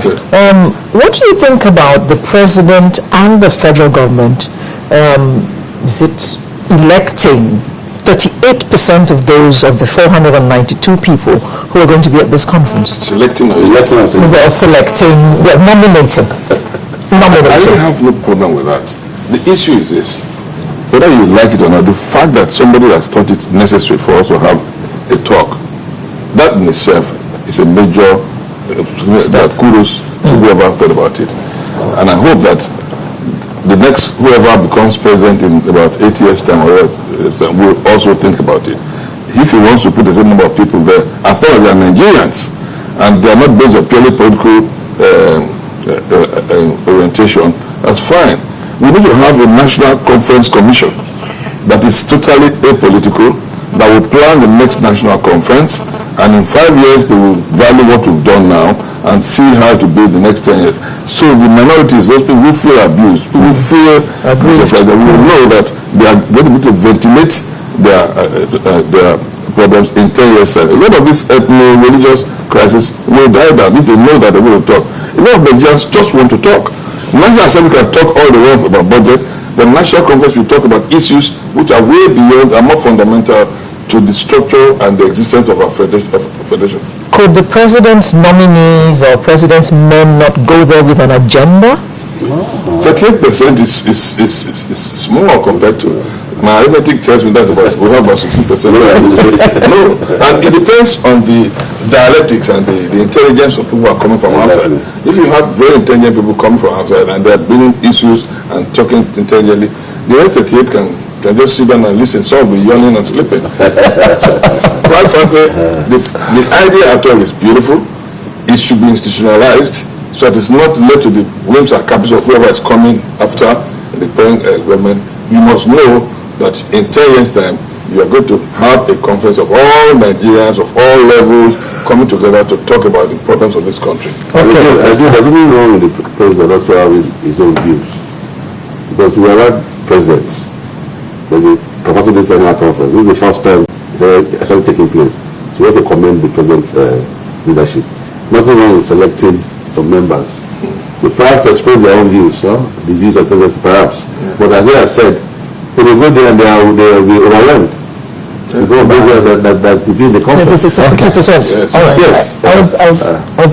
What do you think about the president and the federal government? Is it electing 38% of those of the 492 people who are going to be at this conference? Selecting or Well, selecting, well, nominating. I have no problem with that. The issue is this: whether you like it or not, the fact that somebody has thought it necessary for us to have a talk, that in itself is a major kudos to whoever thought about it. And I hope that the next whoever becomes president in about 8 years' time or what, will also think about it. If he wants to put a certain number of people there, as long as they are Nigerians and they are not based on purely political orientation, that's fine. We need to have a national conference commission that is totally apolitical, that will plan the next national conference, and in 5 years they will value what we've done now and see how to build the next 10 years. So the minorities, those people who feel abused, people who feel stuff like that, we will know that they are going to be able to ventilate their problems in 10 years' time. A lot of this ethno-religious crisis will die down if they know that they're going to talk. A lot of Nigerians just want to talk. National Assembly can talk all they want about budget, but National Conference will talk about issues which are way beyond and more fundamental to the structure and the existence of our federation. Could the president's nominees or president's men not go there with an agenda? 38% is small compared to my arithmetic tells me that's about we have about 60%. No, and it depends on the dialectics and the intelligence of people who are coming from outside. If you have very intelligent people coming from outside and they are building issues and talking intelligently, the rest 38 can just sit down and listen. Some will be yawning and sleeping. Quite frankly, the idea at all is beautiful. It should be institutionalized so that it's not led to the whims and caprices of whoever is coming after the current government. You must know that in 10 years' time, you are going to have a conference of all Nigerians of all levels coming together to talk about the problems of this country. Okay. I think there's nothing wrong with the president also having his own views. Because we are not presidents. The capacity national conference. This is the first time it's actually taking place. So we have to commend the president's leadership. Nothing wrong in selecting some members. They perhaps to express their own views, the views of the president perhaps. But as I said, when they go there and they will be overwhelmed. Because that between the conference. 62%. Yes. All right. Yes. I was